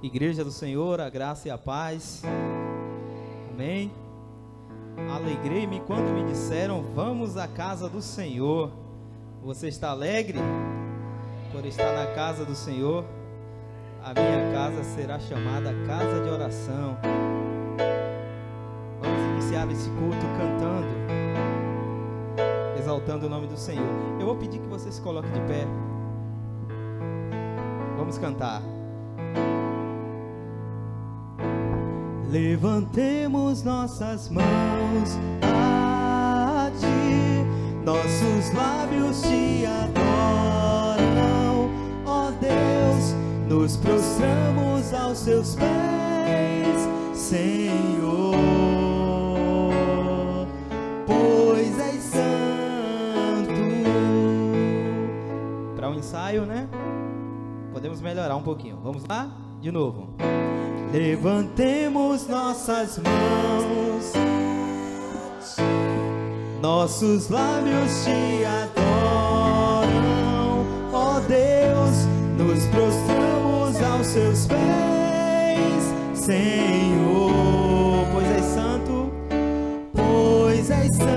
Igreja do Senhor, a graça e a paz. Amém. Alegrei-me quando me disseram: vamos à casa do Senhor. Você está alegre por estar na casa do Senhor? A minha casa será chamada casa de oração. Vamos iniciar esse culto cantando, exaltando o nome do Senhor. Eu vou pedir que você se coloque de pé. Vamos cantar. Levantemos nossas mãos a Ti, nossos lábios Te adoram, ó Deus, nos prostramos aos Teus pés, Senhor, pois és santo. Para um ensaio, né? Podemos melhorar um pouquinho. Vamos lá? De novo. Levantemos nossas mãos, nossos lábios Te adoram, ó Deus, nos prostramos aos Seus pés, Senhor, pois és santo, pois és santo.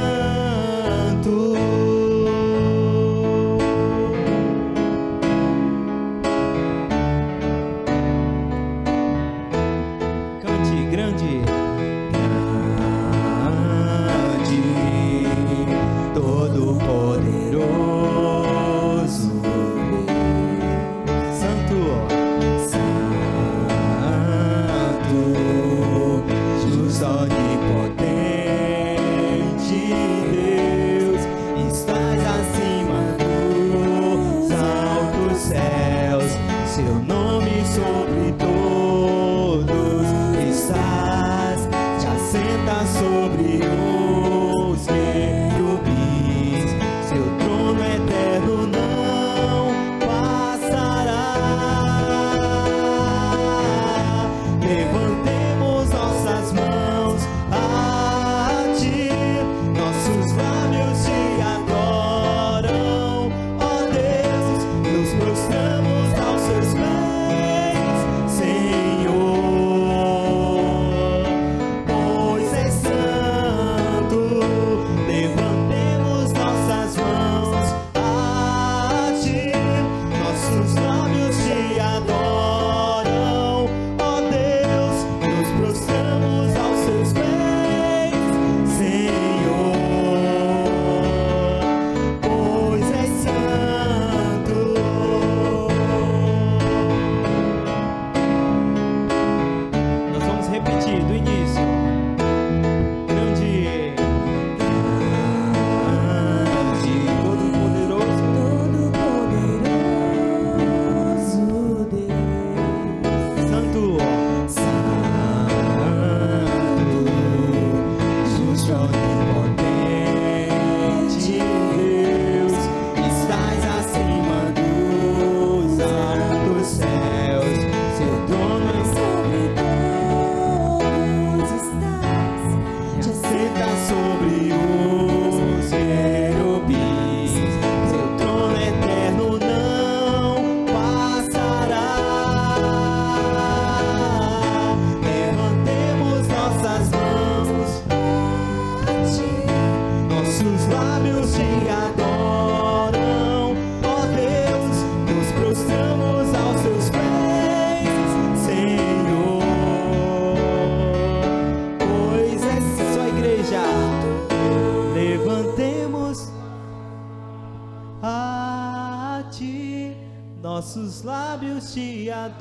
Nossos lábios Te adoram,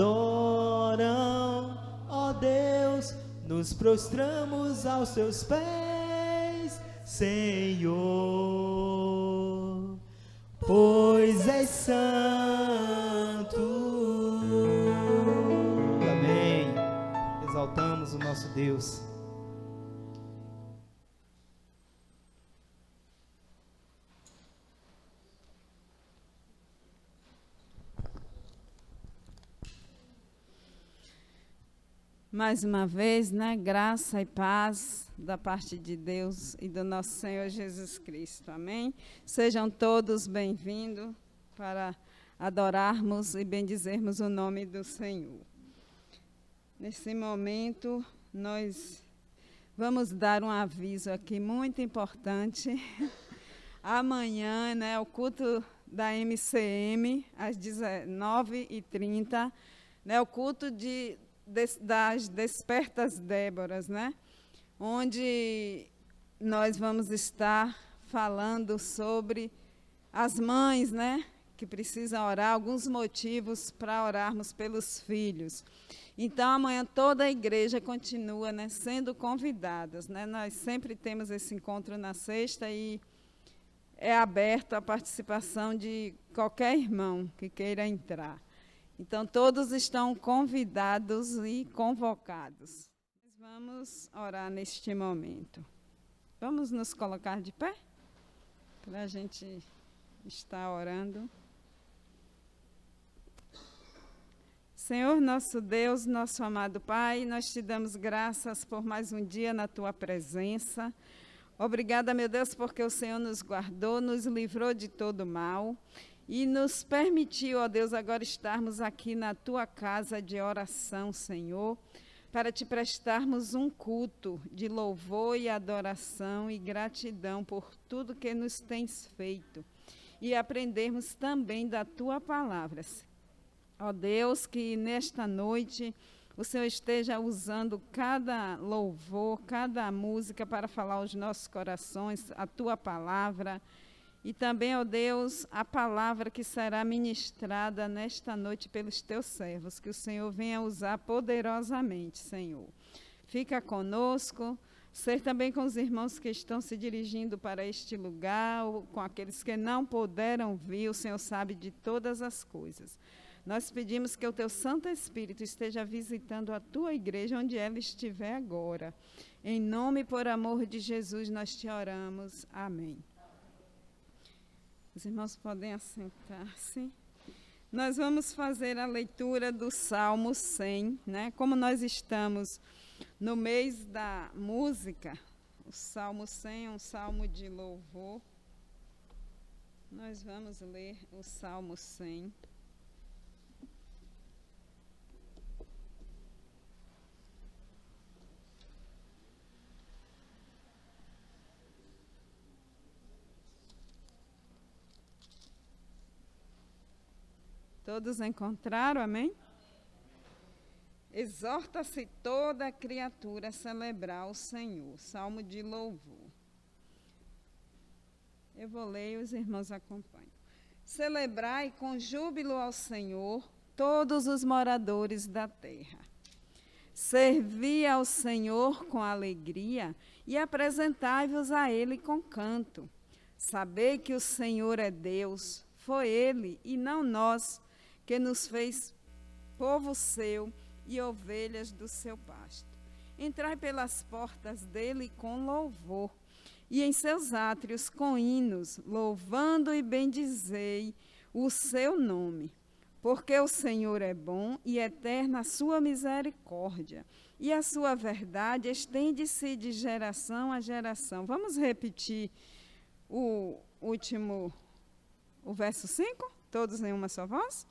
ó Deus, nos prostramos aos Teus pés, Senhor, pois és santo. Amém. Exaltamos o nosso Deus. Mais uma vez, né, graça e paz da parte de Deus e do nosso Senhor Jesus Cristo, amém? Sejam todos bem-vindos para adorarmos e bendizermos o nome do Senhor. Nesse momento, nós vamos dar um aviso aqui muito importante. Amanhã, né, o culto da MCM, às 19h30, né, o culto das Despertas Déboras, né, onde nós vamos estar falando sobre as mães, né, que precisam orar, alguns motivos para orarmos pelos filhos. Então, amanhã toda a igreja continua, né, sendo convidadas, né? Nós sempre temos esse encontro na sexta e é aberto a participação de qualquer irmão que queira entrar. Então, todos estão convidados e convocados. Vamos orar neste momento. Vamos nos colocar de pé para a gente estar orando. Senhor, nosso Deus, nosso amado Pai, nós te damos graças por mais um dia na tua presença. Obrigada, meu Deus, porque o Senhor nos guardou, nos livrou de todo mal e nos permitiu, ó Deus, agora estarmos aqui na tua casa de oração, Senhor, para te prestarmos um culto de louvor e adoração e gratidão por tudo que nos tens feito e aprendermos também da tua palavra, Senhor. Ó Deus, que nesta noite o Senhor esteja usando cada louvor, cada música para falar aos nossos corações, a tua palavra. E também, ó Deus, a palavra que será ministrada nesta noite pelos teus servos, que o Senhor venha usar poderosamente, Senhor. Fica conosco, ser também com os irmãos que estão se dirigindo para este lugar, ou com aqueles que não puderam vir, o Senhor sabe de todas as coisas. Nós pedimos que o teu Santo Espírito esteja visitando a tua igreja onde ela estiver agora. Em nome e por amor de Jesus nós te oramos. Amém. Os irmãos podem assentar-se. Nós vamos fazer a leitura do Salmo 100, né? Como nós estamos no mês da música, o Salmo 100 é um salmo de louvor. Nós vamos ler o Salmo 100. Todos encontraram, amém? Exorta-se toda a criatura a celebrar o Senhor. Salmo de louvor. Eu vou ler e os irmãos acompanham. Celebrai com júbilo ao Senhor todos os moradores da terra. Servi ao Senhor com alegria e apresentai-vos a Ele com canto. Sabei que o Senhor é Deus, foi Ele e não nós, que nos fez povo seu e ovelhas do seu pasto. Entrai pelas portas dele com louvor, e em seus átrios com hinos, louvando e bendizei o seu nome. Porque o Senhor é bom e eterna a sua misericórdia, e a sua verdade estende-se de geração a geração. Vamos repetir o verso 5? Todos em uma só voz?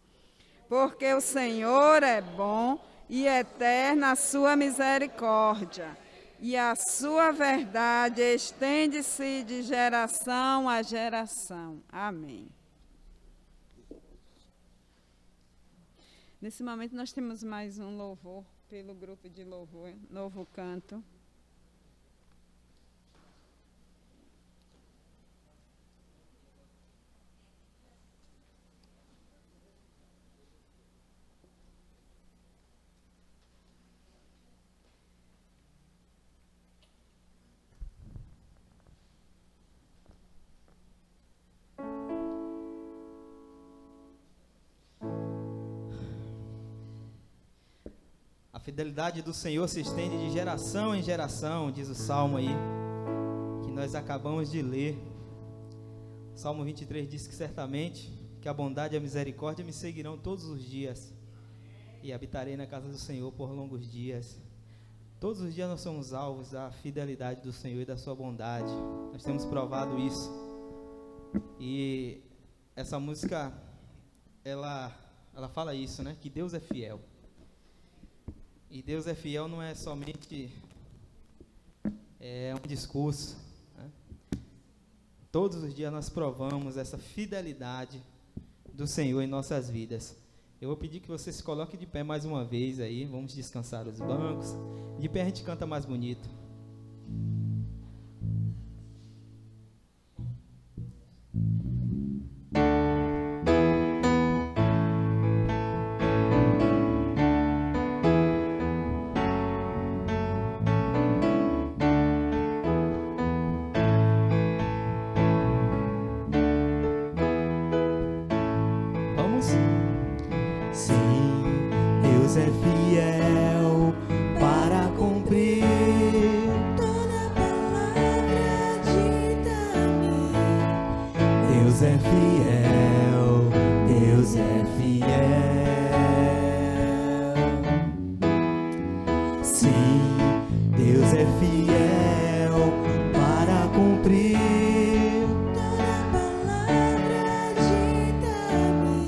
Porque o Senhor é bom e eterna a sua misericórdia, e a sua verdade estende-se de geração a geração. Amém. Nesse momento nós temos mais um louvor pelo grupo de louvor, Novo Canto. A fidelidade do Senhor se estende de geração em geração, diz o Salmo aí, que nós acabamos de ler. O Salmo 23 diz que certamente que a bondade e a misericórdia me seguirão todos os dias, e habitarei na casa do Senhor por longos dias. Todos os dias nós somos alvos da fidelidade do Senhor e da sua bondade. Nós temos provado isso. E essa música, ela fala isso, né? Que Deus é fiel. E Deus é fiel não é somente um discurso, né? Todos os dias nós provamos essa fidelidade do Senhor em nossas vidas. Eu vou pedir que você se coloque de pé mais uma vez aí. Vamos descansar os bancos. De pé a gente canta mais bonito. Deus é fiel para cumprir toda palavra dita a mim. Deus é fiel, Deus é fiel. Sim, Deus é fiel para cumprir toda palavra dita a mim.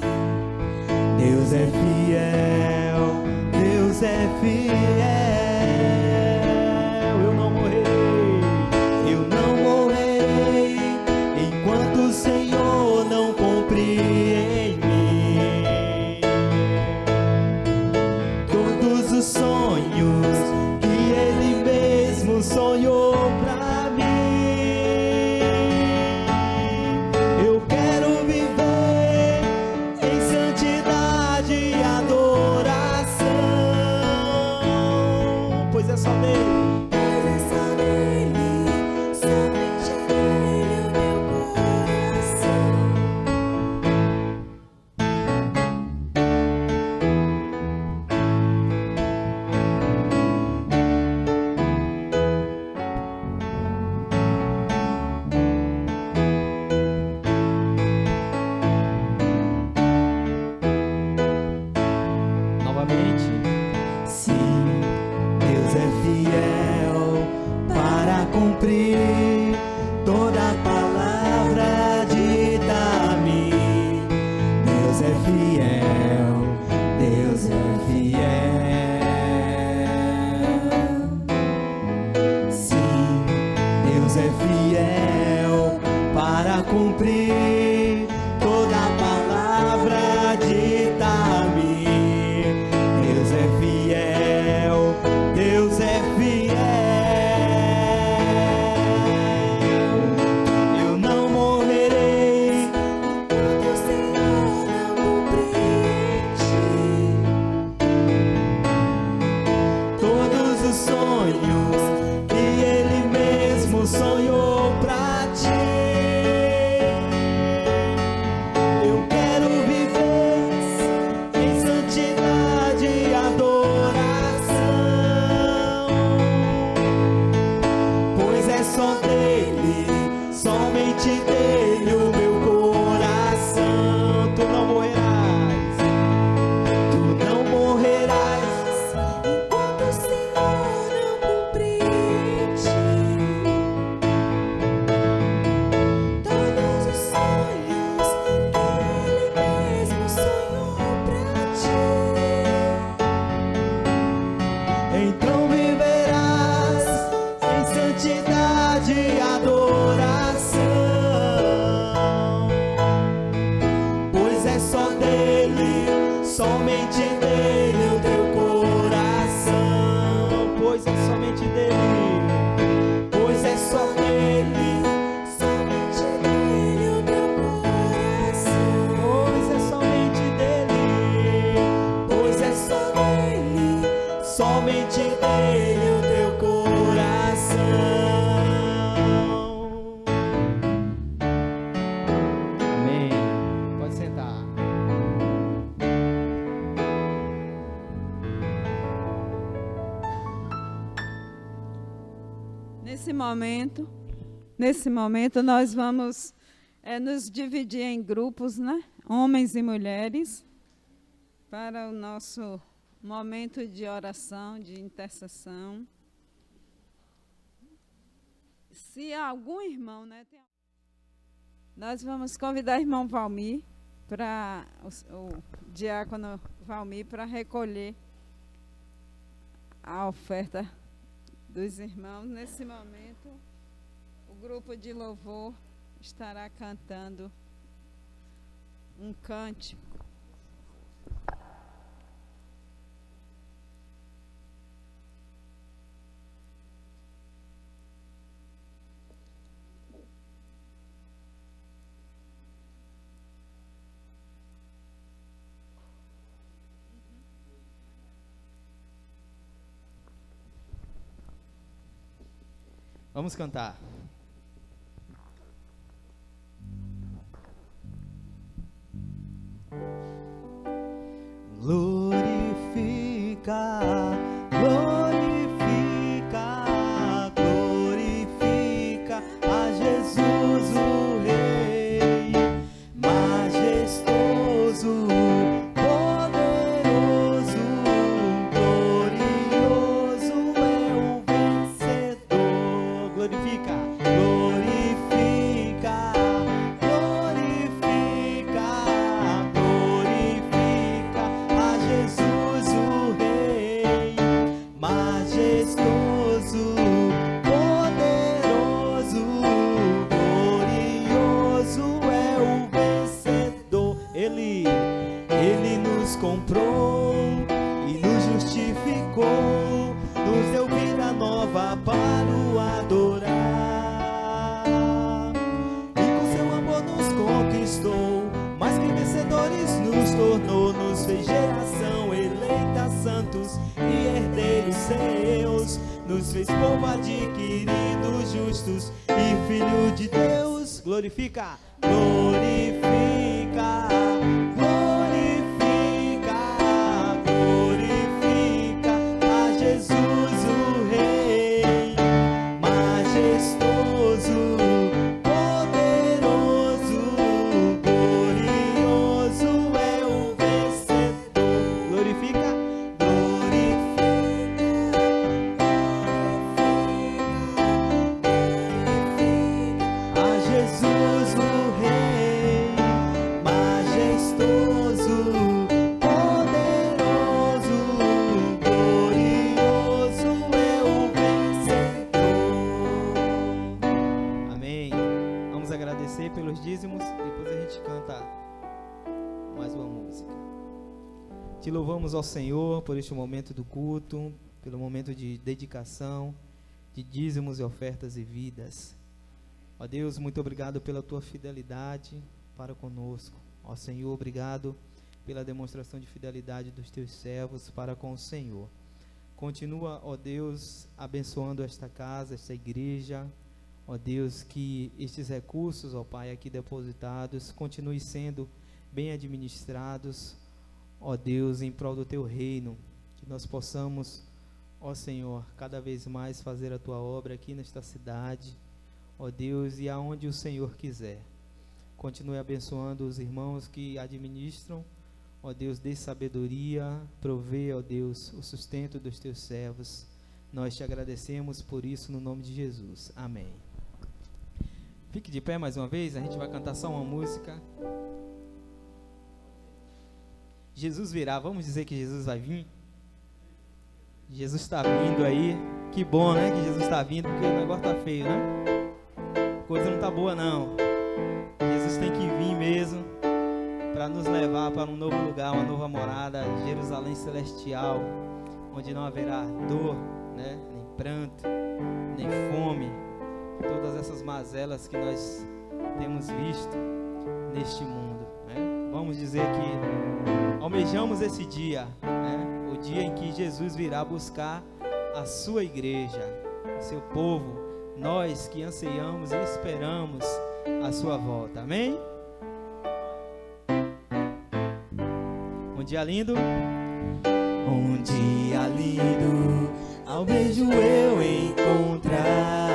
Deus é fiel, Deus é fiel. Eu não morrerei enquanto o Senhor não cumprir em mim todos os sonhos que Ele mesmo sonhou pra mim. Eu quero viver em santidade e adoração, pois é só dele. Pois é só dele, somente dele o meu coração. Novamente. Sim, Deus é fiel para cumprir toda palavra dita a mim. Deus é fiel, Deus é fiel. Sim, Deus é fiel para cumprir toda palavra dita a mim. Deus é fiel, Deus é fiel. Eu não morrerei enquanto o Senhor não cumprir em ti todos os sonhos que Ele mesmo sonhou pra ti. Eu quero viver em santidade e adoração, pois é só dele, somente dele o meu coração. Tu não morrerás, tu não morrerás enquanto o Senhor não cumprir em ti todos os sonhos que Ele mesmo sonhou pra ti. Então viverás em santidade e adoração, pois é só dele, somente dele o teu coração. Pois é somente dele, pois é só dele, somente dele o teu coração. Pois é somente dele, pois é só dele, somente dele o teu coração. Amém. Pode sentar. Nesse momento nós vamos nos dividir em grupos, né? Homens e mulheres, para o nosso momento de oração, de intercessão. Se algum irmão, né? Nós vamos convidar o irmão Valmir, o diácono Valmir, para recolher a oferta dos irmãos. Nesse momento, o grupo de louvor estará cantando um cântico. Vamos cantar. Glorifica, glorifica, glorifica a Jesus o Rei, majestoso, poderoso, glorioso é o vencedor. Glorifica, glorifica, glorifica, glorifica a Jesus o Rei, majestoso, poderoso, glorioso é o vencedor. Ele nos comprou e nos justificou, nos deu vida nova para o adorar, e com seu amor nos conquistou, mais que vencedores nos tornou, nos fez geração eleita, santos e herdeiros seus, nos fez povo adquirido, justos e filho de Deus. Glorifica, glorifica, glorifica, glorifica a Jesus o Rei, majestoso, poderoso, glorioso é o vencedor. Glorifica, glorifica, a Jesus o Rei, majestoso, poderoso, glorioso é o vencedor. Amém. Vamos agradecer pelos dízimos, depois a gente canta mais uma música. Te louvamos ao Senhor por este momento do culto, pelo momento de dedicação, de dízimos e ofertas e vidas. Ó Deus, muito obrigado pela tua fidelidade para conosco. Ó Senhor, obrigado pela demonstração de fidelidade dos teus servos para com o Senhor. Continua, ó Deus, abençoando esta casa, esta igreja. Ó Deus, que estes recursos, ó Pai, aqui depositados, continuem sendo bem administrados, ó Deus, em prol do teu reino. Que nós possamos, ó Senhor, cada vez mais fazer a tua obra aqui nesta cidade, ó Deus, e aonde o Senhor quiser. Continue abençoando os irmãos que administram, ó Deus, dê sabedoria, provê, ó Deus, o sustento dos teus servos. Nós te agradecemos por isso no nome de Jesus. Amém. Fique de pé mais uma vez, a gente vai cantar só uma música. Jesus virá, vamos dizer que Jesus vai vir? Jesus está vindo aí. Que bom, né, que Jesus está vindo, porque o negócio tá feio, né? Coisa não tá boa, não. Jesus tem que vir mesmo para nos levar para um novo lugar, uma nova morada, Jerusalém celestial, onde não haverá dor, né, nem pranto, nem fome, todas essas mazelas que nós temos visto neste mundo, né? Vamos dizer que almejamos esse dia, né, o dia em que Jesus virá buscar a sua igreja, o seu povo, nós que anseiamos e esperamos a sua volta. Amém? Um dia lindo. Um dia lindo, almejo eu encontrar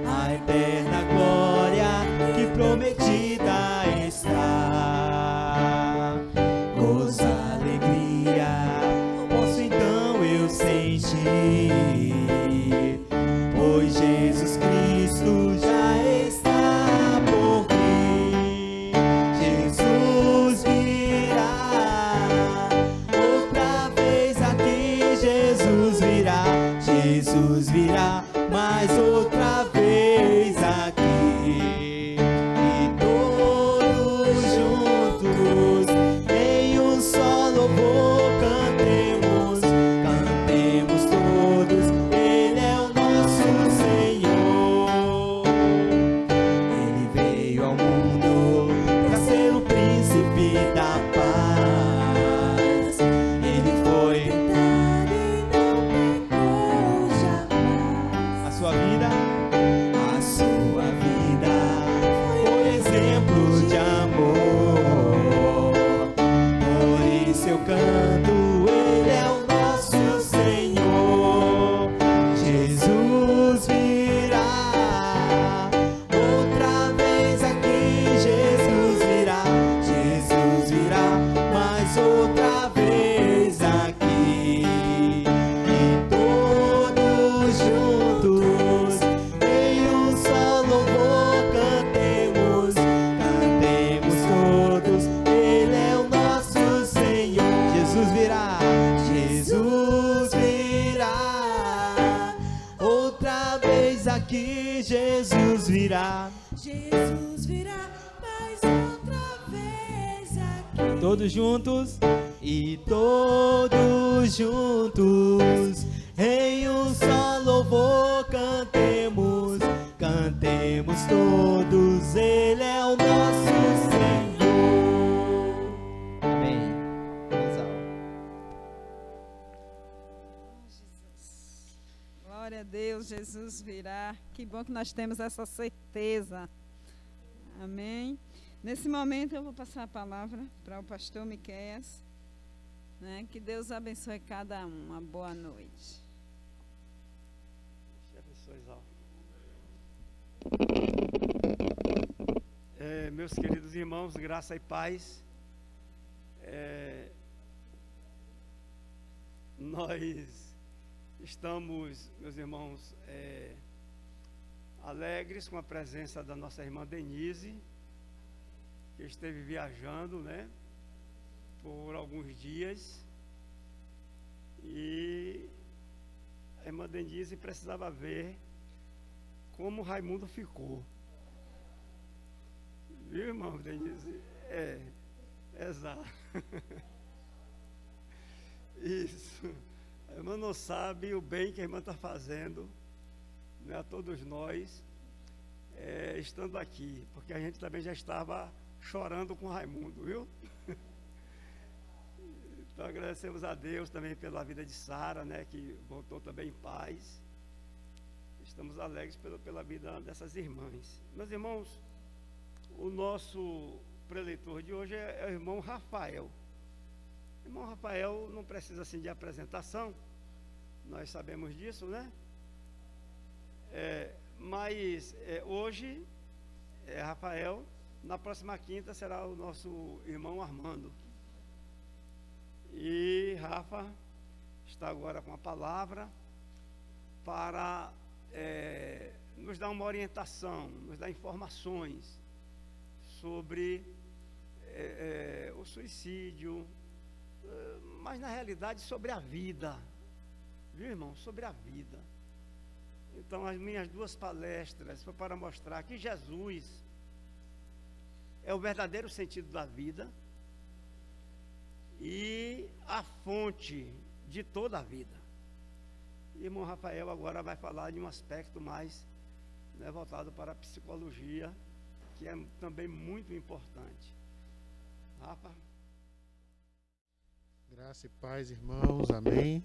a eterna glória que prometida está. Gozo, alegria, posso então eu sentir, pois Jesus Cristo já está por vir. Jesus virá outra vez aqui, Jesus virá mais outra vez aqui. E todos juntos em um só louvor cantemos, cantemos todos, Ele é o nosso Senhor. Ele veio ao mundo para ser o príncipe da paz. Ele foi a sua vida foi exemplo de amor. Por isso eu canto, Ele é o nosso Senhor. Jesus virá outra vez aqui. Jesus virá mais outra vez aqui. E todos juntos em um só louvor cantemos, cantemos todos, Ele é o nosso Senhor. Jesus virá outra vez aqui. Jesus virá mais outra vez aqui. todos juntos e todos juntos em um só louvor cantemos, cantemos todos, Ele é o nosso Senhor. Amém. Vamos ao Glória a Deus, Jesus virá. Que bom que nós temos essa certeza. Amém. Nesse momento eu vou passar a palavra para o pastor Miqueias, né? Que Deus abençoe cada um. Uma boa noite. Meus queridos irmãos, graça e paz. Nós estamos, meus irmãos, alegres com a presença da nossa irmã Denise, que esteve viajando, né, por alguns dias, e a irmã Denise precisava ver como Raimundo ficou. Viu, irmão Denise? Exato. Isso. A irmã não sabe o bem que a irmã está fazendo, né, a todos nós, estando aqui, porque a gente também já estava chorando com Raimundo, viu? Então agradecemos a Deus também pela vida de Sara, né, que voltou também em paz. Estamos alegres pela vida dessas irmãs. Meus irmãos, o nosso preleitor de hoje é o irmão Rafael. O irmão Rafael não precisa assim de apresentação, nós sabemos disso, né? Mas hoje é Rafael, na próxima quinta será o nosso irmão Armando. E Rafa está agora com a palavra para nos dar uma orientação, nos dar informações sobre o suicídio, mas na realidade sobre a vida, viu, irmão? Sobre a vida. Então as minhas duas palestras foi para mostrar que Jesus é o verdadeiro sentido da vida e a fonte de toda a vida. E irmão Rafael agora vai falar de um aspecto mais, né, voltado para a psicologia, que é também muito importante. Rafa. Graça e paz, irmãos, amém.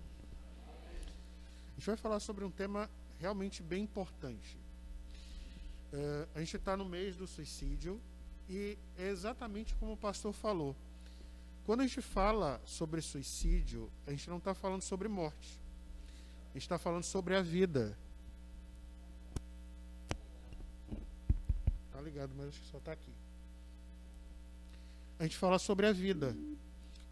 A gente vai falar sobre um tema realmente bem importante. A gente está no mês do suicídio e é exatamente como o pastor falou. Quando a gente fala sobre suicídio, a gente não está falando sobre morte. A gente está falando sobre a vida. Tá ligado, mas acho que só está aqui. A gente fala sobre a vida.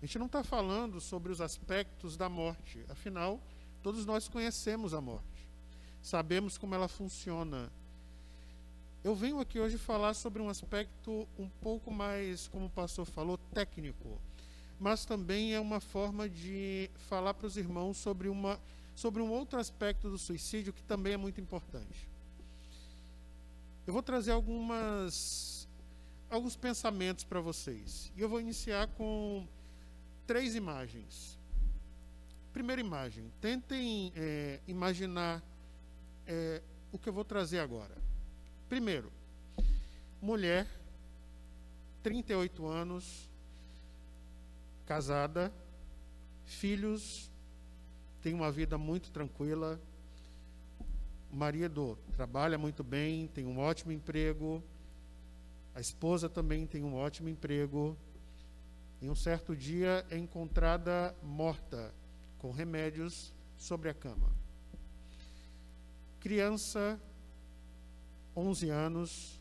A gente não está falando sobre os aspectos da morte. Afinal, todos nós conhecemos a morte. Sabemos como ela funciona. Eu venho aqui hoje falar sobre um aspecto um pouco mais, como o pastor falou, técnico. mas também é uma forma de falar para os irmãos sobre um outro aspecto do suicídio que também é muito importante. Eu vou trazer alguns pensamentos para vocês. E eu vou iniciar com 3 imagens. Primeira imagem, tentem imaginar o que eu vou trazer agora. Primeiro, mulher, 38 anos, casada, filhos, tem uma vida muito tranquila, o marido trabalha muito bem, tem um ótimo emprego, a esposa também tem um ótimo emprego. Em um certo dia é encontrada morta, com remédios sobre a cama. Criança, 11 anos,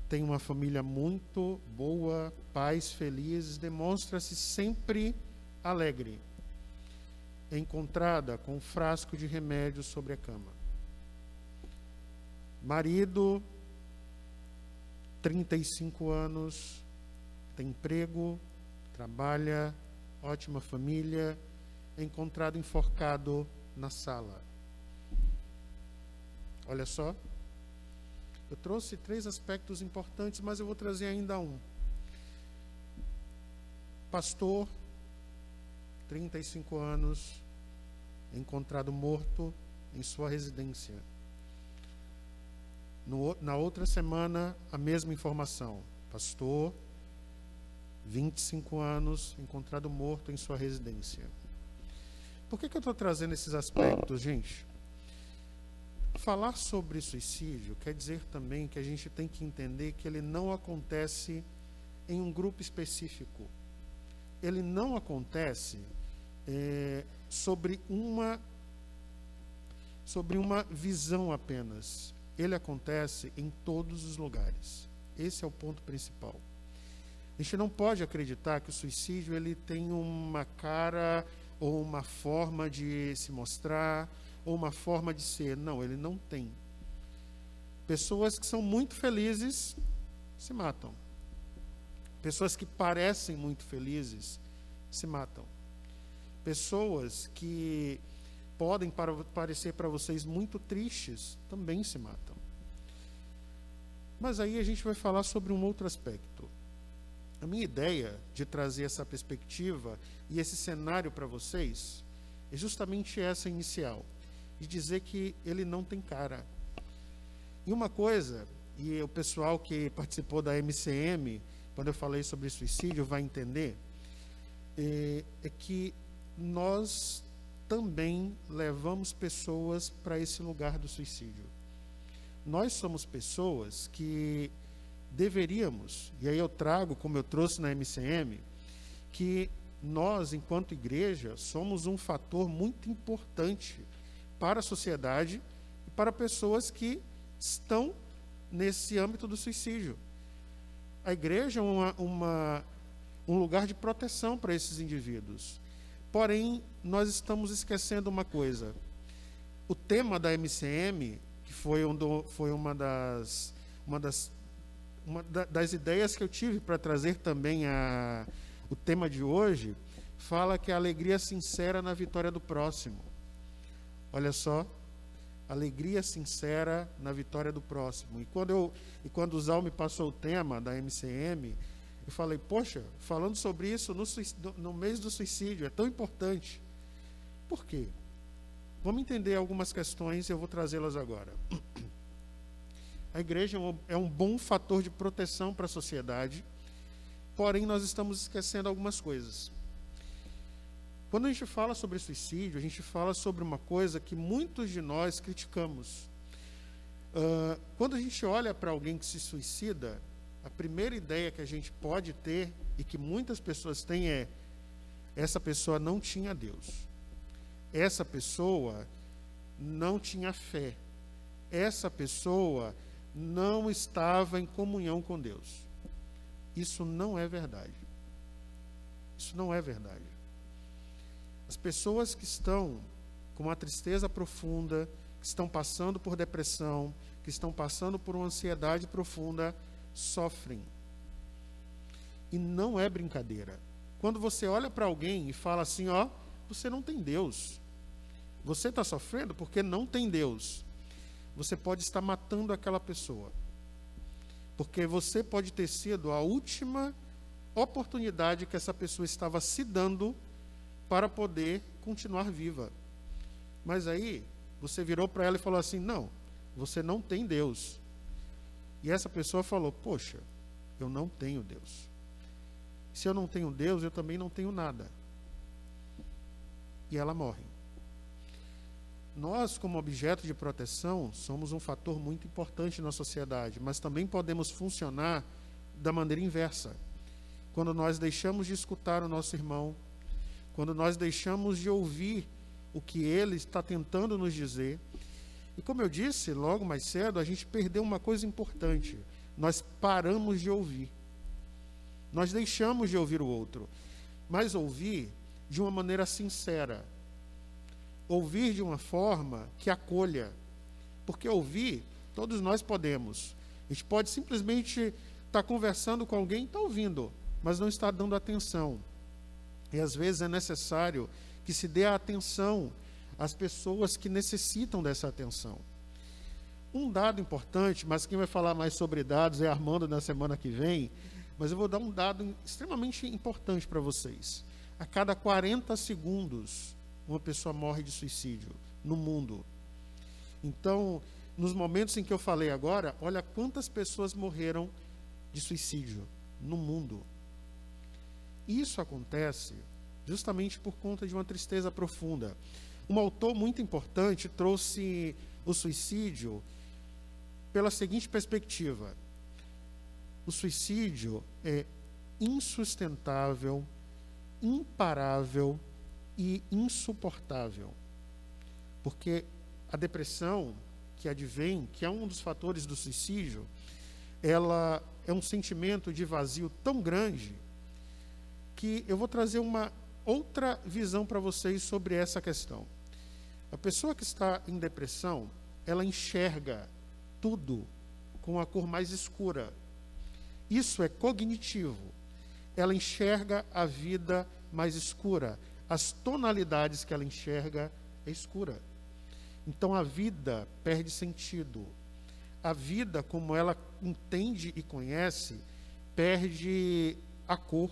tem uma família muito boa, pais felizes, demonstra-se sempre alegre. É encontrada com um frasco de remédios sobre a cama. Marido, 35 anos, tem emprego, trabalha, ótima família, é encontrado enforcado na sala. Olha só, eu trouxe 3 aspectos importantes, mas eu vou trazer ainda um. Pastor, 35 anos, encontrado morto em sua residência. Na outra semana, a mesma informação. Pastor, 25 anos, encontrado morto em sua residência. Por que eu estou trazendo esses aspectos, gente? Falar sobre suicídio quer dizer também que a gente tem que entender que ele não acontece em um grupo específico. Ele não acontece sobre uma visão apenas. Ele acontece em todos os lugares. Esse é o ponto principal. A gente não pode acreditar que o suicídio ele tem uma cara ou uma forma de se mostrar ou uma forma de ser. Não, ele não tem. Pessoas que são muito felizes se matam. Pessoas que parecem muito felizes se matam. Pessoas que podem parecer para vocês muito tristes também se matam. Mas aí a gente vai falar sobre um outro aspecto. A minha ideia de trazer essa perspectiva e esse cenário para vocês é justamente essa inicial, de dizer que ele não tem cara. E uma coisa, e o pessoal que participou da MCM, quando eu falei sobre suicídio, vai entender, é que nós também levamos pessoas para esse lugar do suicídio. Nós somos pessoas que deveríamos, e aí eu trago, como eu trouxe na MCM, que nós, enquanto igreja, somos um fator muito importante para a sociedade e para pessoas que estão nesse âmbito do suicídio. A igreja é um lugar de proteção para esses indivíduos. Porém, nós estamos esquecendo uma coisa. O tema da MCM, que foi uma das ideias que eu tive para trazer também o tema de hoje, fala que a alegria sincera na vitória do próximo. Olha só, alegria sincera na vitória do próximo. E quando o Zal me passou o tema da MCM, eu falei, poxa, falando sobre isso no mês do suicídio, é tão importante. Por quê? Vamos entender algumas questões e eu vou trazê-las agora. A igreja é um bom fator de proteção para a sociedade, porém nós estamos esquecendo algumas coisas. Quando a gente fala sobre suicídio, a gente fala sobre uma coisa que muitos de nós criticamos. Quando a gente olha para alguém que se suicida, a primeira ideia que a gente pode ter, e que muitas pessoas têm, é: essa pessoa não tinha Deus. Essa pessoa não tinha fé. Essa pessoa não estava em comunhão com Deus. Isso não é verdade. Isso não é verdade. As pessoas que estão com uma tristeza profunda, que estão passando por depressão, que estão passando por uma ansiedade profunda, sofrem. E não é brincadeira. Quando você olha para alguém e fala assim, ó, você não tem Deus. Você está sofrendo porque não tem Deus. Você pode estar matando aquela pessoa. Porque você pode ter sido a última oportunidade que essa pessoa estava se dando para poder continuar viva. Mas aí, você virou para ela e falou assim, não, você não tem Deus. E essa pessoa falou, poxa, eu não tenho Deus. Se eu não tenho Deus, eu também não tenho nada. E ela morre. Nós, como objeto de proteção, somos um fator muito importante na sociedade, mas também podemos funcionar da maneira inversa. Quando nós deixamos de escutar o nosso irmão, quando nós deixamos de ouvir o que ele está tentando nos dizer. E como eu disse logo mais cedo, a gente perdeu uma coisa importante. Nós paramos de ouvir. Nós deixamos de ouvir o outro. Mas ouvir de uma maneira sincera. Ouvir de uma forma que acolha. Porque ouvir, todos nós podemos. A gente pode simplesmente estar conversando com alguém e estar ouvindo, mas não está dando atenção. E às vezes é necessário que se dê a atenção às pessoas que necessitam dessa atenção. Um dado importante, mas quem vai falar mais sobre dados é Armando na semana que vem, mas eu vou dar um dado extremamente importante para vocês. A cada 40 segundos, uma pessoa morre de suicídio no mundo. Então, nos momentos em que eu falei agora, olha quantas pessoas morreram de suicídio no mundo. Isso acontece justamente por conta de uma tristeza profunda. Um autor muito importante trouxe o suicídio pela seguinte perspectiva. O suicídio é insustentável, imparável e insuportável. Porque a depressão que advém, que é um dos fatores do suicídio, ela é um sentimento de vazio tão grande que eu vou trazer uma outra visão para vocês sobre essa questão. A pessoa que está em depressão, ela enxerga tudo com a cor mais escura. Isso é cognitivo. Ela enxerga a vida mais escura. As tonalidades que ela enxerga é escura. Então a vida perde sentido. A vida, como ela entende e conhece, perde a cor.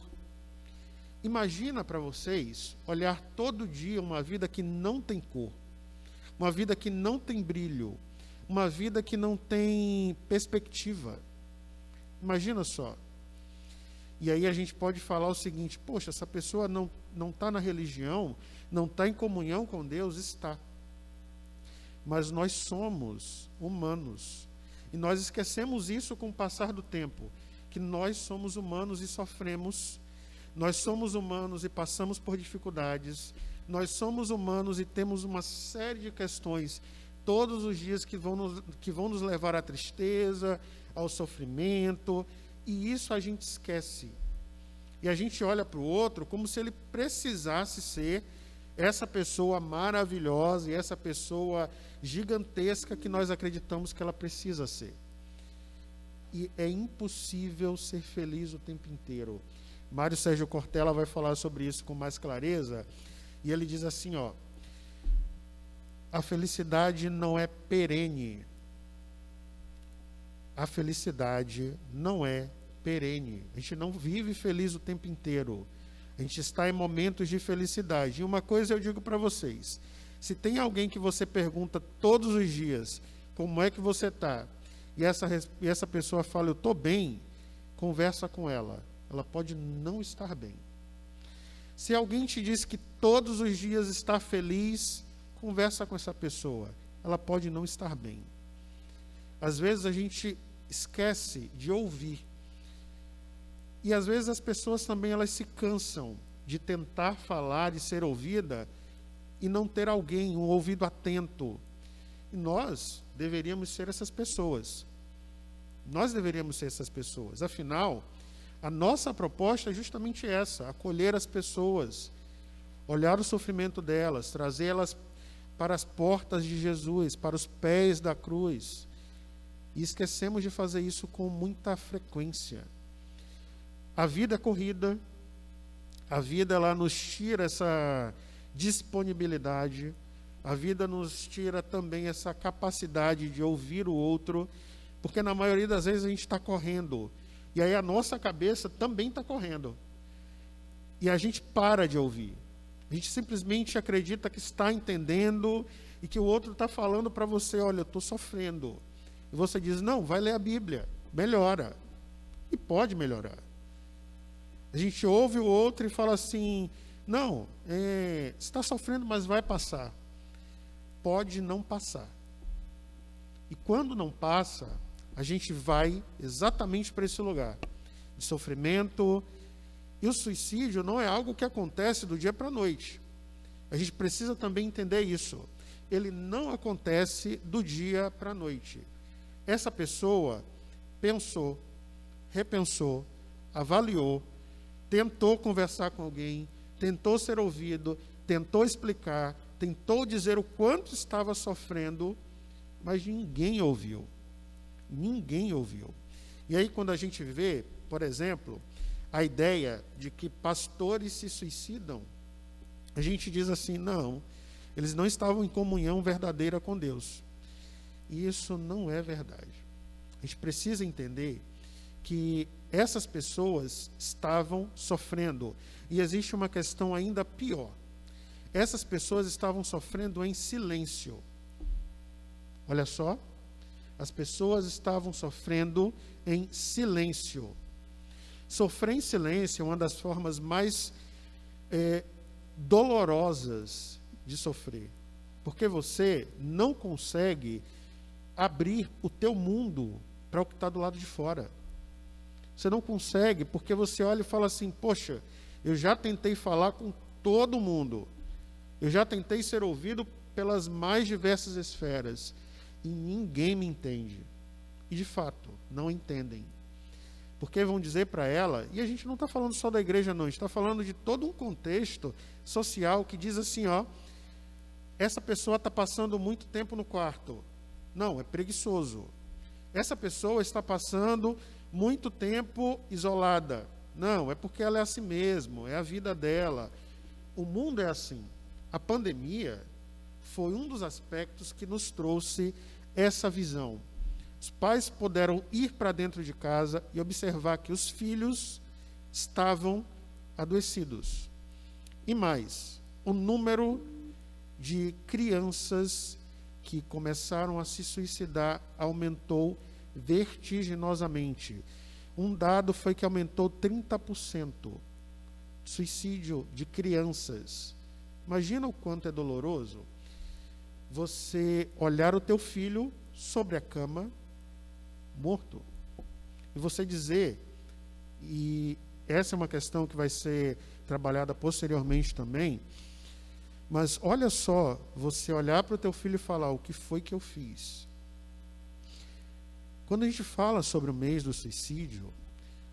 Imagina para vocês olhar todo dia uma vida que não tem cor, uma vida que não tem brilho, uma vida que não tem perspectiva. Imagina só. E aí a gente pode falar o seguinte, poxa, essa pessoa não está na religião, não está em comunhão com Deus. Está. Mas nós somos humanos. E nós esquecemos isso com o passar do tempo, que nós somos humanos e sofremos. Nós somos humanos e passamos por dificuldades. Nós somos humanos e temos uma série de questões todos os dias que vão nos levar à tristeza, ao sofrimento. E isso a gente esquece. E a gente olha para o outro como se ele precisasse ser essa pessoa maravilhosa e essa pessoa gigantesca que nós acreditamos que ela precisa ser. E é impossível ser feliz o tempo inteiro. Mário Sérgio Cortella vai falar sobre isso com mais clareza, e ele diz assim, ó, a felicidade não é perene. A felicidade não é perene. A gente não vive feliz o tempo inteiro. A gente está em momentos de felicidade. E uma coisa eu digo para vocês, se tem alguém que você pergunta todos os dias, como é que você está? E essa pessoa fala, eu estou bem, conversa com ela. Ela pode não estar bem. Se alguém te diz que todos os dias está feliz, conversa com essa pessoa. Ela pode não estar bem. Às vezes a gente esquece de ouvir. E às vezes as pessoas também elas se cansam de tentar falar e ser ouvida e não ter alguém, um ouvido atento. E nós deveríamos ser essas pessoas. Nós deveríamos ser essas pessoas. Afinal, a nossa proposta é justamente essa, acolher as pessoas, olhar o sofrimento delas, trazê-las para as portas de Jesus, para os pés da cruz. E esquecemos de fazer isso com muita frequência. A vida é corrida, a vida ela nos tira essa disponibilidade, a vida nos tira também essa capacidade de ouvir o outro, porque na maioria das vezes a gente está correndo, e aí a nossa cabeça também está correndo, e a gente para de ouvir, a gente simplesmente acredita que está entendendo, e que o outro está falando para você, olha, eu estou sofrendo, e você diz, não, vai ler a Bíblia, melhora, e pode melhorar. A gente ouve o outro e fala assim, não, você está sofrendo, mas vai passar. Pode não passar. E quando não passa, a gente vai exatamente para esse lugar de sofrimento. E o suicídio não é algo que acontece do dia para a noite. A gente precisa também entender isso. Ele não acontece do dia para a noite. Essa pessoa pensou, repensou, avaliou, tentou conversar com alguém, tentou ser ouvido, tentou explicar, tentou dizer o quanto estava sofrendo, mas ninguém ouviu. Ninguém ouviu. E aí, quando a gente vê, por exemplo, a ideia de que pastores se suicidam, a gente diz assim, não, eles não estavam em comunhão verdadeira com Deus. E isso não é verdade. A gente precisa entender que essas pessoas estavam sofrendo. E existe uma questão ainda pior. Essas pessoas estavam sofrendo em silêncio. Olha só. As pessoas estavam sofrendo em silêncio. Sofrer em silêncio é uma das formas mais dolorosas de sofrer. Porque você não consegue abrir o teu mundo para o que está do lado de fora. Você não consegue, porque você olha e fala assim, poxa, eu já tentei falar com todo mundo. Eu já tentei ser ouvido pelas mais diversas esferas. E ninguém me entende. E, de fato, não entendem. Porque vão dizer para ela, e a gente não está falando só da igreja, não. A gente está falando de todo um contexto social que diz assim, ó, essa pessoa está passando muito tempo no quarto. Não, é preguiçoso. Essa pessoa está passando muito tempo isolada. Não, é porque ela é assim mesmo, é a vida dela. O mundo é assim. A pandemia foi um dos aspectos que nos trouxe essa visão. Os pais puderam ir para dentro de casa e observar que os filhos estavam adoecidos. E mais, o número de crianças que começaram a se suicidar aumentou vertiginosamente. Um dado foi que aumentou 30%. Suicídio de crianças. Imagina o quanto é doloroso você olhar o teu filho sobre a cama, morto, e você dizer, e essa é uma questão que vai ser trabalhada posteriormente também, mas olha só, você olhar para o teu filho e falar, o que foi que eu fiz? Quando a gente fala sobre o mês do suicídio,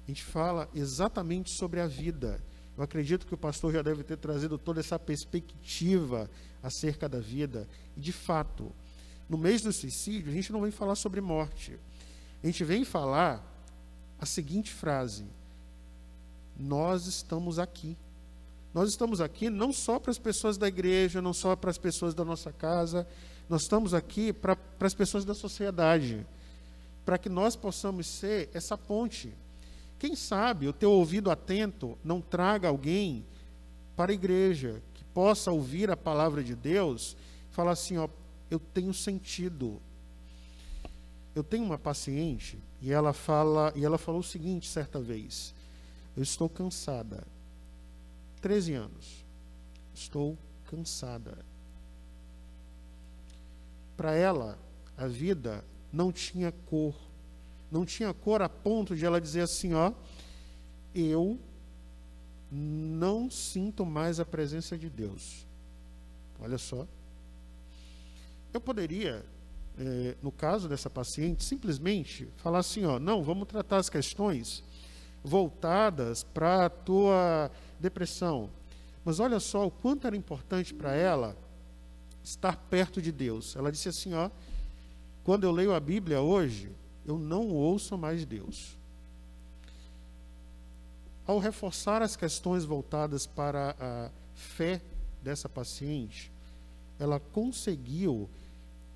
a gente fala exatamente sobre a vida. Eu acredito que o pastor já deve ter trazido toda essa perspectiva acerca da vida. E, de fato, no mês do suicídio, a gente não vem falar sobre morte. A gente vem falar a seguinte frase: nós estamos aqui. Nós estamos aqui não só para as pessoas da igreja, não só para as pessoas da nossa casa, nós estamos aqui para as pessoas da sociedade, para que nós possamos ser essa ponte. Quem sabe o teu ouvido atento não traga alguém para a igreja, que possa ouvir a palavra de Deus, falar assim, ó, eu tenho sentido. Eu tenho uma paciente e ela falou o seguinte certa vez: eu estou cansada. 13 anos. Estou cansada. Para ela, a vida não tinha cor. Não tinha cor a ponto de ela dizer assim, ó, eu não sinto mais a presença de Deus. Olha só. Eu poderia, no caso dessa paciente, simplesmente falar assim, ó, não, vamos tratar as questões voltadas para a tua depressão. Mas olha só o quanto era importante para ela estar perto de Deus. Ela disse assim, ó, quando eu leio a Bíblia hoje, eu não ouço mais Deus. ao reforçar as questões voltadas para a fé dessa paciente, ela conseguiu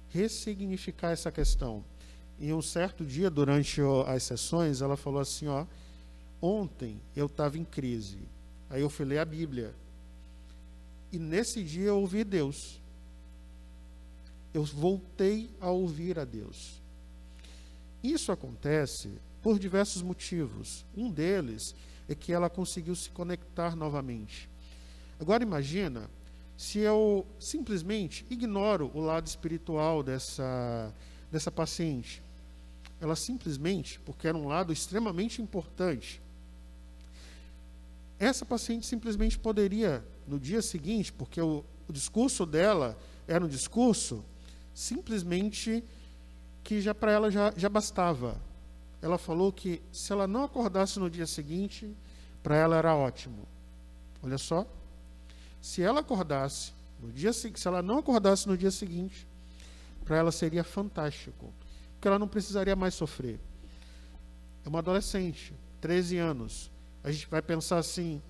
ressignificar essa questão. Em um certo dia, durante as sessões, ela falou assim, ontem eu estava em crise, aí eu fui ler a Bíblia, e nesse dia eu ouvi Deus. Eu voltei a ouvir a Deus. Isso acontece por diversos motivos. Um deles é que ela conseguiu se conectar novamente. Agora imagina se eu simplesmente ignoro o lado espiritual dessa paciente. Ela simplesmente, porque era um lado extremamente importante, essa paciente simplesmente poderia, no dia seguinte, porque o discurso dela era um discurso simplesmente que já para ela já bastava. Ela falou que se ela não acordasse no dia seguinte, para ela era ótimo. Olha só. Se ela acordasse no dia seguinte, se ela não acordasse no dia seguinte, para ela seria fantástico, porque ela não precisaria mais sofrer. É uma adolescente, 13 anos. A gente vai pensar assim,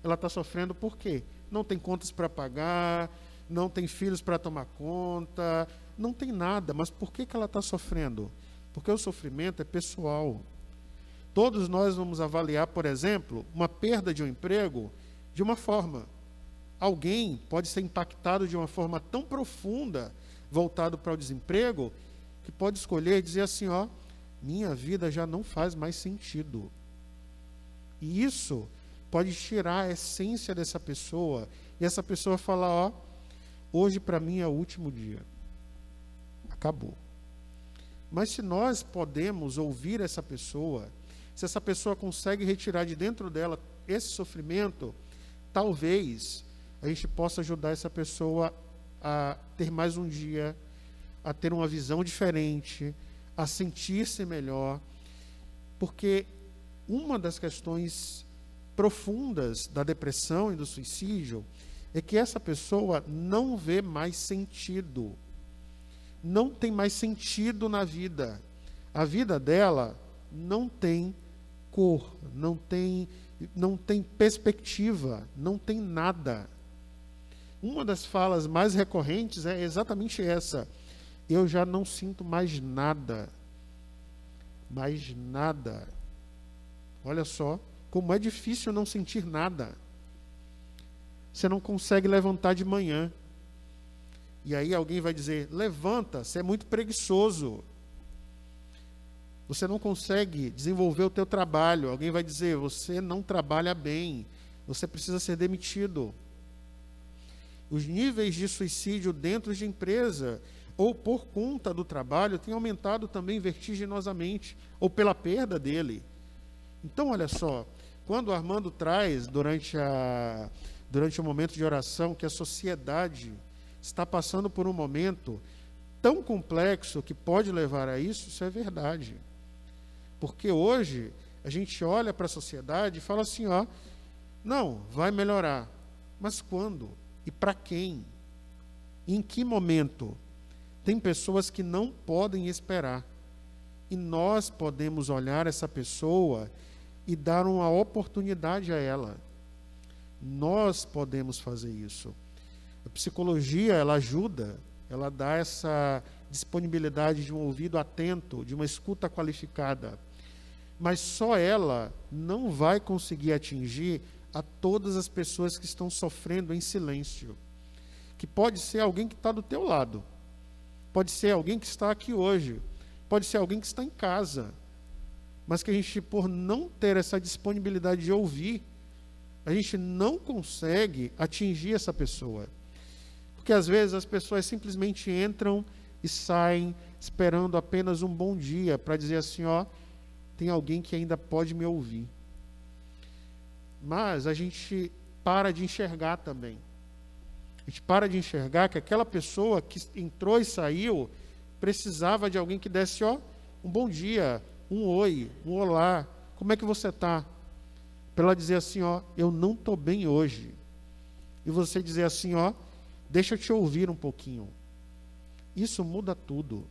ela está sofrendo por quê? Não tem contas para pagar, não tem filhos para tomar conta, não tem nada. Mas por que ela está sofrendo? Porque o sofrimento é pessoal. Todos nós vamos avaliar, por exemplo, uma perda de um emprego de uma forma. Alguém pode ser impactado de uma forma tão profunda, voltado para o desemprego, que pode escolher e dizer assim, minha vida já não faz mais sentido. E isso pode tirar a essência dessa pessoa, e essa pessoa falar, hoje para mim é o último dia. Acabou. Mas se nós podemos ouvir essa pessoa, se essa pessoa consegue retirar de dentro dela esse sofrimento, talvez a gente possa ajudar essa pessoa a ter mais um dia, a ter uma visão diferente, a sentir-se melhor, porque uma das questões profundas da depressão e do suicídio é que essa pessoa não vê mais sentido, não tem mais sentido na vida. A vida dela não tem cor, não tem perspectiva, não tem nada. Uma das falas mais recorrentes é exatamente essa: eu já não sinto mais nada. Mais nada. Olha só como é difícil não sentir nada. Você não consegue levantar de manhã. E aí alguém vai dizer, levanta, você é muito preguiçoso. Você não consegue desenvolver o teu trabalho. Alguém vai dizer, você não trabalha bem, você precisa ser demitido. Os níveis de suicídio dentro de empresa ou por conta do trabalho têm aumentado também vertiginosamente, ou pela perda dele. Então, olha só, quando o Armando traz, durante o momento de oração, que a sociedade está passando por um momento tão complexo que pode levar a isso, isso é verdade. Porque hoje a gente olha para a sociedade e fala assim, não, vai melhorar. Mas quando? E para quem? Em que momento? Tem pessoas que não podem esperar. E nós podemos olhar essa pessoa e dar uma oportunidade a ela. Nós podemos fazer isso. A psicologia, ela ajuda, ela dá essa disponibilidade de um ouvido atento, de uma escuta qualificada. Mas só ela não vai conseguir atingir a todas as pessoas que estão sofrendo em silêncio. Que pode ser alguém que está do teu lado. Pode ser alguém que está aqui hoje. Pode ser alguém que está em casa. Mas que a gente, por não ter essa disponibilidade de ouvir, a gente não consegue atingir essa pessoa. Porque às vezes as pessoas simplesmente entram e saem esperando apenas um bom dia para dizer assim, tem alguém que ainda pode me ouvir. Mas a gente para de enxergar também. A gente para de enxergar que aquela pessoa que entrou e saiu precisava de alguém que desse um bom dia, um oi, um olá, como é que você está? Para ela dizer assim, eu não estou bem hoje. E você dizer assim, deixa eu te ouvir um pouquinho. Isso muda tudo.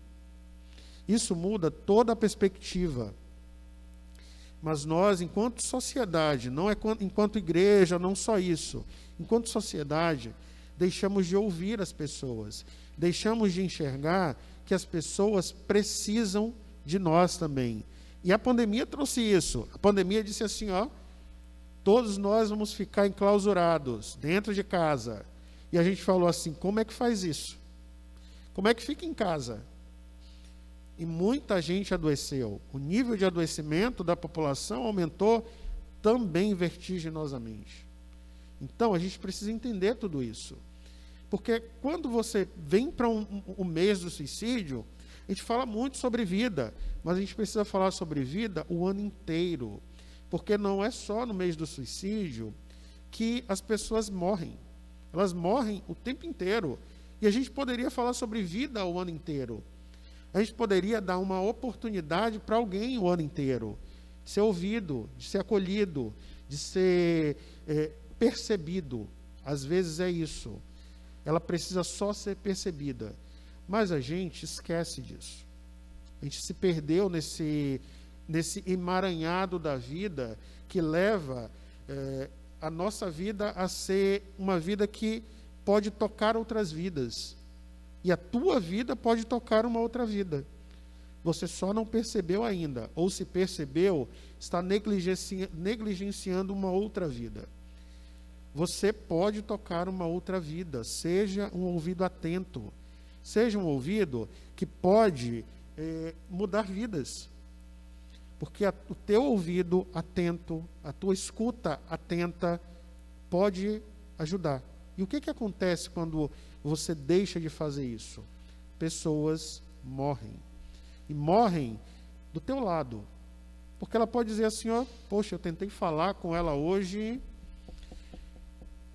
Isso muda toda a perspectiva. Mas nós, enquanto sociedade, não é enquanto igreja, não só isso, enquanto sociedade, deixamos de ouvir as pessoas, deixamos de enxergar que as pessoas precisam de nós também. E a pandemia trouxe isso. A pandemia disse assim, ó, todos nós vamos ficar enclausurados dentro de casa. E a gente falou assim, como é que faz isso? Como é que fica em casa? E muita gente adoeceu. O nível de adoecimento da população aumentou também vertiginosamente. Então, a gente precisa entender tudo isso. Porque quando você vem para o mês do suicídio, a gente fala muito sobre vida, mas a gente precisa falar sobre vida o ano inteiro. Porque não é só no mês do suicídio que as pessoas morrem. Elas morrem o tempo inteiro. E a gente poderia falar sobre vida o ano inteiro. A gente poderia dar uma oportunidade para alguém o ano inteiro, de ser ouvido, de ser acolhido, de ser percebido. Às vezes é isso. Ela precisa só ser percebida. Mas a gente esquece disso. A gente se perdeu nesse emaranhado da vida que leva a nossa vida a ser uma vida que pode tocar outras vidas. E a tua vida pode tocar uma outra vida. Você só não percebeu ainda. Ou se percebeu, está negligenciando uma outra vida. Você pode tocar uma outra vida. Seja um ouvido atento. Seja um ouvido que pode mudar vidas. Porque o teu ouvido atento, a tua escuta atenta, pode ajudar. E o que acontece quando você deixa de fazer isso? Pessoas morrem. E morrem do teu lado. Porque ela pode dizer assim, ó, poxa, eu tentei falar com ela hoje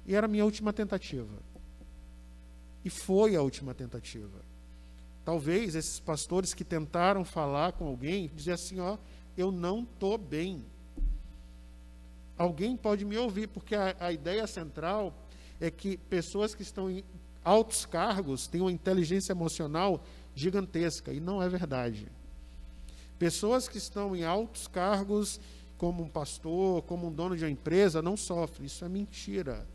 e era a minha última tentativa. E foi a última tentativa. Talvez esses pastores que tentaram falar com alguém, dizer assim, ó, eu não estou bem. Alguém pode me ouvir, porque a ideia central é que pessoas que estão em altos cargos têm uma inteligência emocional gigantesca, e não é verdade. Pessoas que estão em altos cargos, como um pastor, como um dono de uma empresa, não sofrem, isso é mentira.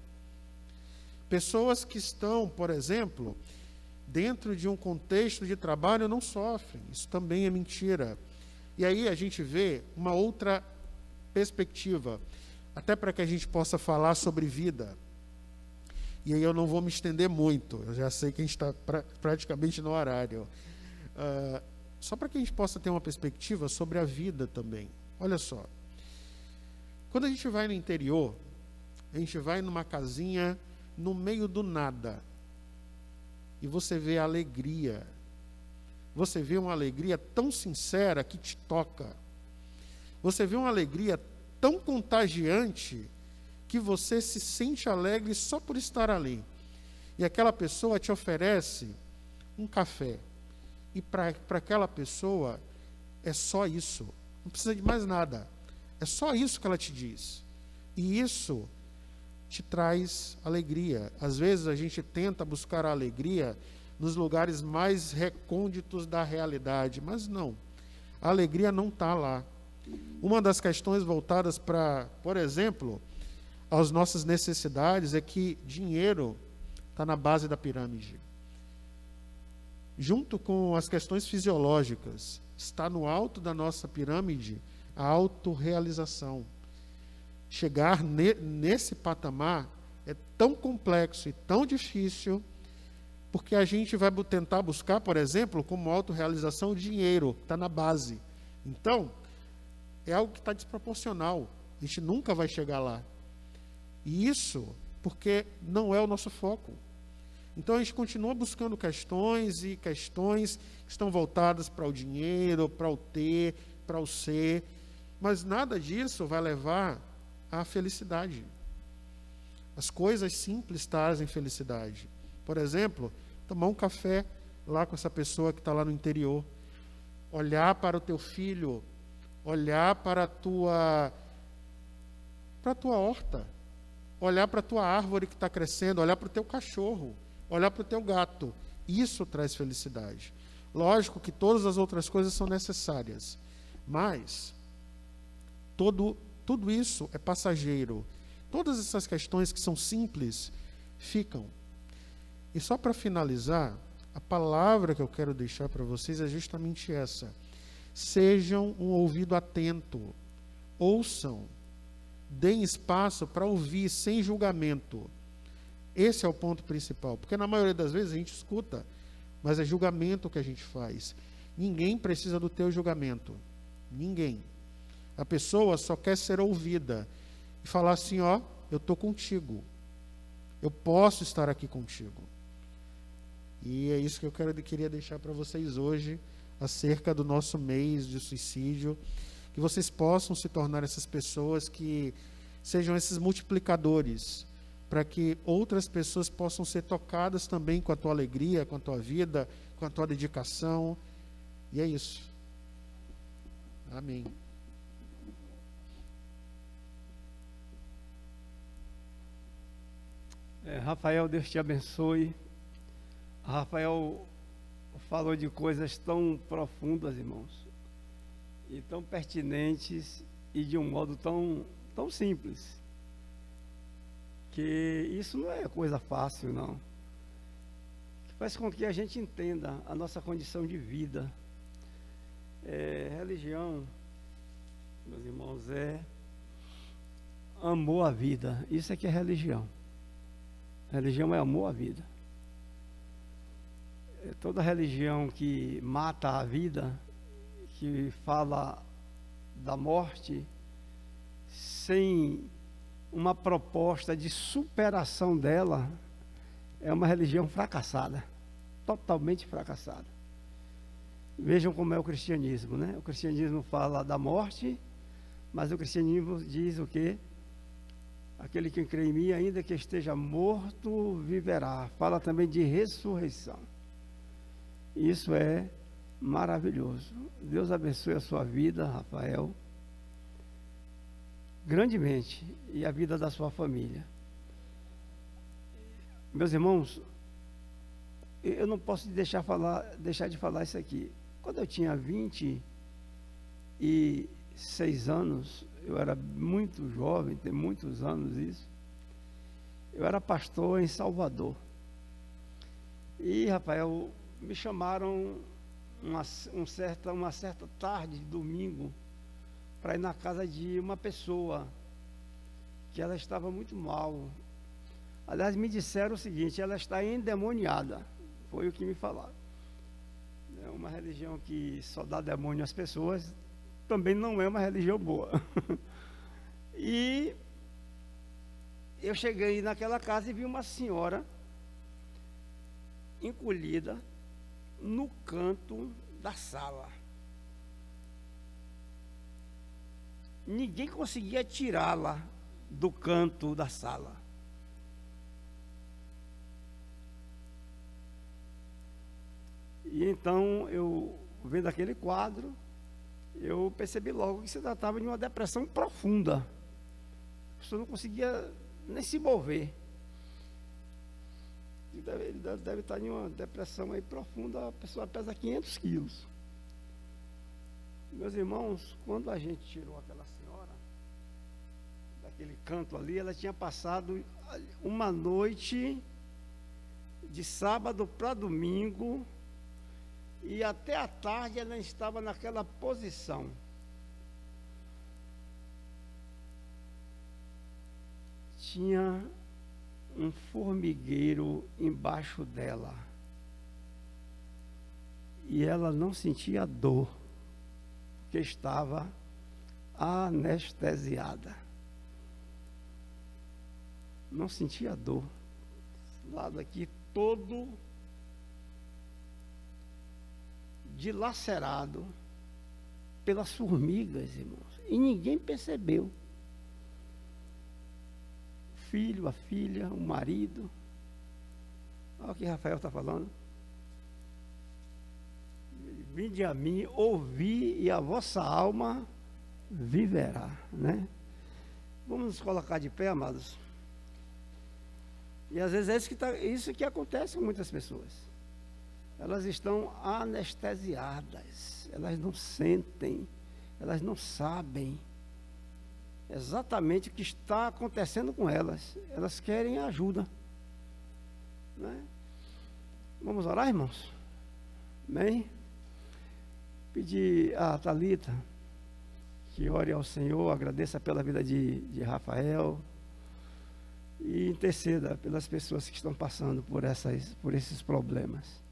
Pessoas que estão, por exemplo, dentro de um contexto de trabalho não sofrem, isso também é mentira. E aí a gente vê uma outra perspectiva, até para que a gente possa falar sobre vida. E aí eu não vou me estender muito, eu já sei que a gente está praticamente no horário. Só para que a gente possa ter uma perspectiva sobre a vida também. Olha só, quando a gente vai no interior, a gente vai numa casinha no meio do nada, e você vê a alegria, você vê uma alegria tão sincera que te toca, você vê uma alegria tão contagiante que você se sente alegre só por estar ali. E aquela pessoa te oferece um café. E para aquela pessoa é só isso. Não precisa de mais nada. É só isso que ela te diz. E isso te traz alegria. Às vezes a gente tenta buscar a alegria nos lugares mais recônditos da realidade. Mas não. A alegria não está lá. Uma das questões voltadas para, por exemplo, as nossas necessidades é que dinheiro está na base da pirâmide. Junto com as questões fisiológicas, está no alto da nossa pirâmide a autorrealização. Chegar nesse patamar é tão complexo e tão difícil, porque a gente vai tentar buscar, por exemplo, como autorrealização, o dinheiro, que está na base. Então, é algo que está desproporcional. A gente nunca vai chegar lá. E isso porque não é o nosso foco. Então a gente continua buscando questões que estão voltadas para o dinheiro, para o ter, para o ser, mas nada disso vai levar à felicidade. As coisas simples trazem felicidade. Por exemplo, tomar um café lá com essa pessoa que está lá no interior, olhar para o teu filho, olhar para a tua horta, olhar para a tua árvore que está crescendo, olhar para o teu cachorro, olhar para o teu gato. Isso traz felicidade. Lógico que todas as outras coisas são necessárias, mas tudo isso é passageiro. Todas essas questões que são simples ficam. E só para finalizar, a palavra que eu quero deixar para vocês é justamente essa. Sejam um ouvido atento, ouçam, deem espaço para ouvir sem julgamento. Esse é o ponto principal, porque na maioria das vezes a gente escuta, mas é julgamento que a gente faz. Ninguém precisa do teu julgamento, ninguém. A pessoa só quer ser ouvida e falar assim, ó, eu estou contigo, eu posso estar aqui contigo. E é isso que eu queria deixar para vocês hoje, acerca do nosso mês de suicídio, que vocês possam se tornar essas pessoas que sejam esses multiplicadores, para que outras pessoas possam ser tocadas também com a tua alegria, com a tua vida, com a tua dedicação. E é isso. Amém. Rafael, Deus te abençoe. Rafael falou de coisas tão profundas, irmãos, e tão pertinentes, e de um modo tão simples, que isso não é coisa fácil, não. Que faz com que a gente entenda a nossa condição de vida. Religião, meus irmãos, é amor à vida. Isso é que é religião. Religião é amor à vida. Toda religião que mata a vida, que fala da morte, sem uma proposta de superação dela, é uma religião fracassada, totalmente fracassada. Vejam como é o cristianismo, né? O cristianismo fala da morte, mas o cristianismo diz o quê? Aquele que crê em mim, ainda que esteja morto, viverá. Fala também de ressurreição. Isso é maravilhoso. Deus abençoe a sua vida, Rafael, grandemente, e a vida da sua família. Meus irmãos, eu não posso deixar de falar isso aqui. Quando eu tinha 26 anos, eu era muito jovem, tem muitos anos isso, eu era pastor em Salvador. E, Rafael, me chamaram uma certa tarde de domingo para ir na casa de uma pessoa que ela estava muito mal. Aliás, me disseram o seguinte: ela está endemoniada. Foi o que me falaram. É uma religião que só dá demônio às pessoas, também não é uma religião boa. E eu cheguei naquela casa e vi uma senhora encolhida no canto da sala. Ninguém conseguia tirá-la do canto da sala. E então, eu vendo aquele quadro, eu percebi logo que se tratava de uma depressão profunda. A pessoa não conseguia nem se mover. Ele deve estar em uma depressão aí profunda. A pessoa pesa 500 quilos. Meus irmãos, quando a gente tirou aquela senhora daquele canto ali, ela tinha passado uma noite de sábado para domingo, e até à tarde ela estava naquela posição. Tinha um formigueiro embaixo dela. E ela não sentia dor, porque estava anestesiada. Não sentia dor. O lado aqui todo dilacerado pelas formigas, irmãos. E ninguém percebeu. O filho, a filha, o marido. Olha o que Rafael está falando. Vinde a mim, ouvi, e a vossa alma viverá, né? Vamos nos colocar de pé, amados. E às vezes é isso que acontece com muitas pessoas. Elas estão anestesiadas, elas não sentem, elas não sabem exatamente o que está acontecendo com elas. Elas querem ajuda. Né? Vamos orar, irmãos? Amém? Pedir a Thalita que ore ao Senhor, agradeça pela vida de Rafael e interceda pelas pessoas que estão passando por esses problemas.